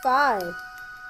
5।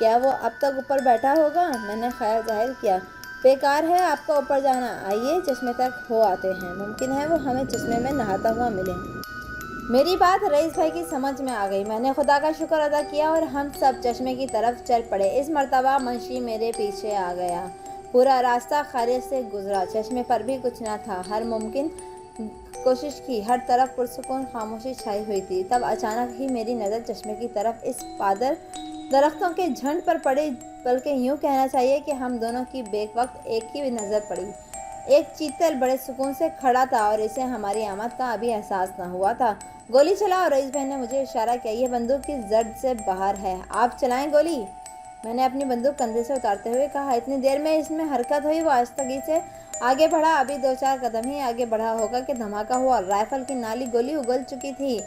کیا وہ اب تک اوپر بیٹھا ہوگا؟ میں نے خیال ظاہر کیا۔ بیکار ہے آپ کا اوپر جانا، آئیے چشمے تک ہو آتے ہیں، ممکن ہے وہ ہمیں چشمے میں نہاتا ہوا ملے۔ میری بات رئیس بھائی کی سمجھ میں آ گئی۔ میں نے خدا کا شکر ادا کیا اور ہم سب چشمے کی طرف چل پڑے۔ اس مرتبہ منشی میرے پیچھے آ گیا۔ پورا راستہ خیریت سے گزرا۔ چشمے پر بھی کچھ نہ تھا۔ ہر ممکن کوشش کی، ہر طرف پرسکون خاموشی چھائی ہوئی تھی۔ تب اچانک ہی میری نظر چشمے کی طرف اس پادر درختوں کے جھنڈ پر پڑی، بلکہ یوں کہنا چاہیے کہ ہم دونوں کی بیک وقت ایک ہی نظر پڑی۔ ایک چیتل بڑے سکون سے کھڑا تھا اور اسے ہماری آمد کا ابھی احساس نہ ہوا تھا۔ گولی چلاؤ، رئیس بھائی نے مجھے اشارہ کیا۔ یہ بندوق کی زرد سے باہر ہے، آپ چلائیں گولی۔ میں نے اپنی بندوق کندھے سے اتارتے ہوئے کہا۔ اتنی دیر میں اس میں حرکت ہوئی۔ وہ آہستگی سے آگے بڑھا، ابھی 2-4 قدم ہی آگے بڑھا ہوگا کہ دھماکہ ہوا۔ رائفل کی نالی گولی اگل چکی تھی۔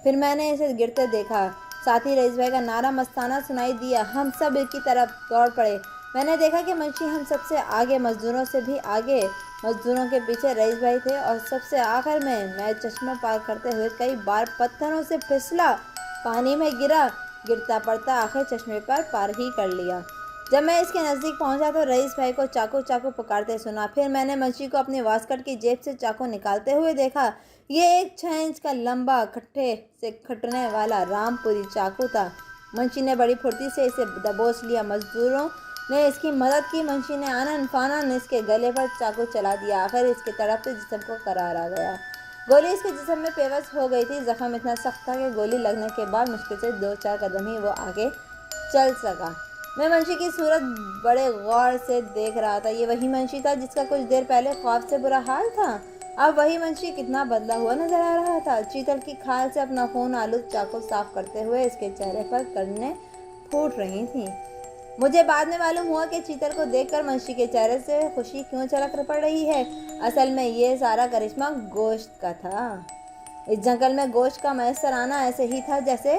پھر میں نے اسے گرتے دیکھا۔ ساتھ ہی رئیس بھائی کا نعرہ مستانہ سنائی دیا۔ ہم سب ایک کی طرف دوڑ پڑے۔ میں نے دیکھا کہ منشی ہم سب سے آگے، مزدوروں سے بھی آگے، مزدوروں کے پیچھے رئیس بھائی تھے اور سب سے آخر میں چشمہ پار کرتے ہوئے کئی بار پتھروں سے پھسلا، پانی میں گرا، گرتا پڑتا آخر چشمے پر پار ہی کر لیا۔ جب میں اس کے نزدیک پہنچا تو رئیس بھائی کو چاقو چاقو پکارتے سنا۔ پھر میں نے منشی کو اپنی واسکٹ کی جیب سے چاقو نکالتے ہوئے دیکھا۔ یہ ایک 6 انچ کا لمبا، کٹھے سے کھٹنے والا رام پوری چاقو تھا۔ منشی نے بڑی پھرتی سے اسے دبوچ لیا۔ مزدوروں نے اس کی مدد کی۔ منشی نے آنن فانن اس کے گلے پر چاقو چلا دیا۔ آخر اس کے تڑپتے جسم کو قرار آ گیا۔ گولی اس کے جسم میں پیوست ہو گئی تھی۔ زخم اتنا سخت تھا کہ گولی لگنے کے بعد مشکل سے 2-4 قدم ہی وہ آگے چل سکا۔ میں منشی کی صورت بڑے غور سے دیکھ رہا تھا۔ یہ وہی منشی تھا جس کا کچھ دیر پہلے خوف سے برا حال تھا۔ اب وہی منشی کتنا بدلا ہوا نظر آ رہا تھا۔ چیتل کی کھال سے اپنا خون آلود چاقو صاف کرتے ہوئے اس کے چہرے پر کرنیں پھوٹ رہی تھیں۔ مجھے بعد میں معلوم ہوا کہ چیتل کو دیکھ کر منشی کے چہرے سے خوشی کیوں چھلک پڑ رہی ہے۔ اصل میں یہ سارا کرشمہ گوشت کا تھا۔ اس جنگل میں گوشت کا میسر آنا ایسے ہی تھا جیسے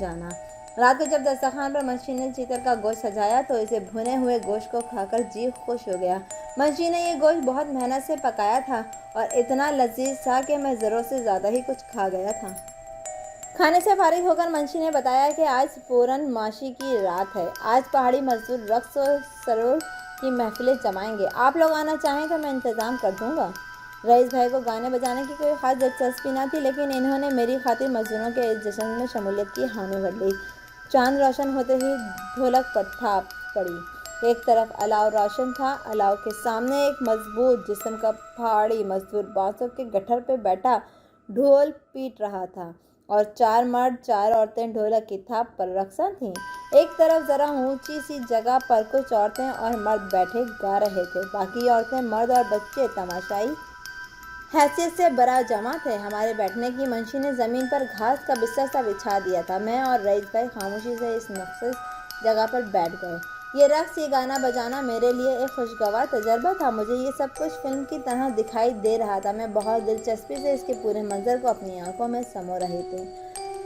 جانا۔ رات کو جب دسترخوان پر منشی نے چیتل کا گوشت سجایا تو اسے بھنے ہوئے گوشت کو کھا کر جی خوش ہو گیا۔ منشی نے یہ گوشت بہت محنت سے پکایا تھا اور اتنا لذیذ تھا کہ میں ضرورت سے زیادہ ہی کچھ کھا گیا تھا۔ کھانے سے فارغ ہو کر منشی نے بتایا کہ آج پورن ماشی کی رات ہے۔ آج پہاڑی مزدور رقص و سرور کی محفلیں جمائیں گے۔ آپ لوگ آنا چاہیں تو میں انتظام کر دوں گا۔ رئیس بھائی کو گانے بجانے کی کوئی خاص دلچسپی نہ تھی، لیکن انہوں نے میری خاطر مزدوروں کے اس جشن میں شمولیت کی حامی بھر لی۔ چاند روشن ہوتے ہی ڈھولک پر ٹھاپ پڑی۔ ایک طرف الاؤ روشن تھا، الاؤ کے سامنے ایک مضبوط جسم کا پہاڑی مزدور بانسوں کے گٹھر پہ بیٹھا ڈھول پیٹ رہا تھا اور 4 مرد 4 عورتیں ڈھولک کی تھاپ پر رقصاں تھیں۔ ایک طرف ذرا اونچی سی جگہ پر کچھ عورتیں اور مرد بیٹھے گا رہے تھے، باقی عورتیں، مرد اور بچے تماشائی حیثیت سے برآ جمع تھے۔ ہمارے بیٹھنے کی منشی نے زمین پر گھاس کا بستر سا بچھا دیا تھا۔ میں اور رئیس بھائی خاموشی سے اس مخصوص جگہ پر بیٹھ گئے۔ یہ رقص، یہ گانا بجانا میرے لیے ایک خوشگوار تجربہ تھا۔ مجھے یہ سب کچھ فلم کی طرح دکھائی دے رہا تھا۔ میں بہت دلچسپی سے اس کے پورے منظر کو اپنی آنکھوں میں سمو رہی تھی۔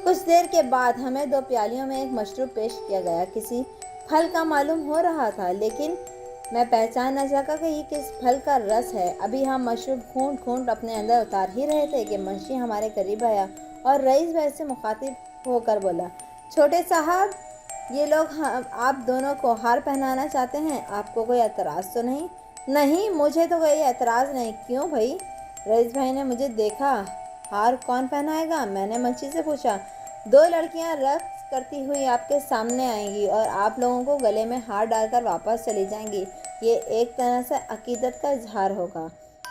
کچھ دیر کے بعد ہمیں 2 پیالیوں میں ایک مشروب پیش کیا گیا۔ کسی پھل کا معلوم ہو رہا تھا، لیکن میں پہچان نہ سکا کہ یہ کس پھل کا رس ہے۔ ابھی ہم مشروب گھونٹ گھونٹ اپنے اندر اتار ہی رہے تھے کہ منشی ہمارے قریب آیا اور رئیس بھائی سے مخاطب ہو کر بولا، چھوٹے صاحب، یہ لوگ آپ دونوں کو ہار پہنانا چاہتے ہیں، آپ کو کوئی اعتراض تو نہیں؟ نہیں، مجھے تو کوئی اعتراض نہیں۔ کیوں بھائی؟ رئیس بھائی نے مجھے دیکھا۔ ہار کون پہنائے گا؟ میں نے منشی سے پوچھا۔ 2 لڑکیاں رقص کرتی ہوئی آپ کے سامنے آئیں گی اور آپ لوگوں کو گلے میں ہار ڈال کر واپس چلی جائیں گی۔ یہ ایک طرح سے عقیدت کا اظہار ہوگا۔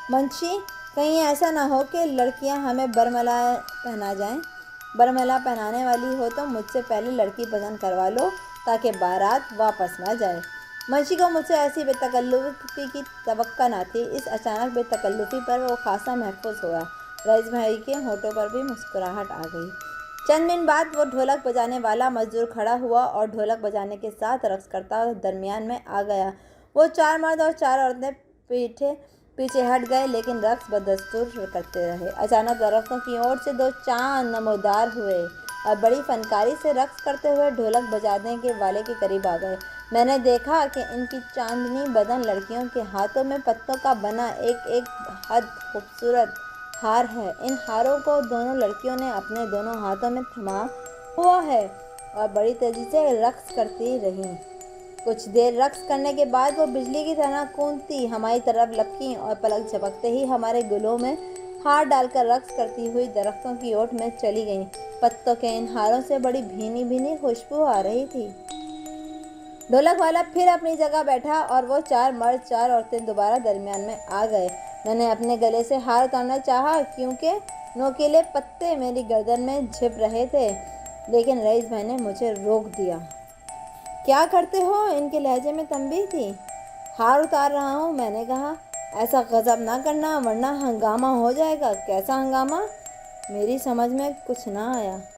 منشی، کہیں ایسا نہ ہو کہ لڑکیاں ہمیں برملا پہنا جائیں۔ برملا پہنانے والی ہو تو مجھ سے پہلے لڑکی پسند کروا لو تاکہ بارات واپس نہ جائے۔ منشی کو مجھ سے ایسی بے تکلفی کی توقع نہ تھی۔ اس اچانک بے تکلفی پر وہ خاصا محفوظ ہوا۔ رئیس بھائی کے ہونٹوں پر بھی مسکراہٹ آ گئی۔ چند منٹ بعد وہ ڈھولک بجانے والا مزدور کھڑا ہوا اور ڈھولک بجانے کے ساتھ رقص کرتا درمیان میں آ گیا۔ وہ 4 مرد اور 4 عورتیں پیچھے ہٹ گئے، لیکن رقص بدستور کرتے رہے۔ اچانک درختوں کی اوٹ سے 2 چاند نمودار ہوئے اور بڑی فنکاری سے رقص کرتے ہوئے ڈھولک بجانے والے کے قریب آ گئے۔ میں نے دیکھا کہ ان کی چاندنی بدن لڑکیوں کے ہاتھوں میں پتوں کا بنا ایک بہت خوبصورت ہار ہے۔ ان ہاروں کو دونوں لڑکیوں نے اپنے دونوں ہاتھوں میں تھما ہوا ہے اور بڑی تیزی سے رقص کرتی رہیں۔ کچھ دیر رقص کرنے کے بعد وہ بجلی کی طرح کوندتی ہماری طرف لپکیں اور پلک جھپکتے ہی ہمارے گلوں میں ہار ڈال کر رقص کرتی ہوئی درختوں کی اوٹ میں چلی گئیں۔ پتوں کے ان ہاروں سے بڑی بھینی بھینی خوشبو آ رہی تھی۔ ڈھولک والا پھر اپنی جگہ بیٹھا اور وہ 4 مرد 4 عورتیں دوبارہ درمیان میں آ گئے۔ میں نے اپنے گلے سے ہار اتارنا چاہا کیونکہ نوکیلے پتے میری گردن میں جھپ رہے تھے، لیکن رئیس بھائی نے مجھے روک دیا۔ کیا کرتے ہو؟ ان کے لہجے میں تنبیہ تھی۔ ہار اتار رہا ہوں، میں نے کہا۔ ایسا غضب نہ کرنا ورنہ ہنگامہ ہو جائے گا۔ کیسا ہنگامہ؟ میری سمجھ میں کچھ نہ آیا۔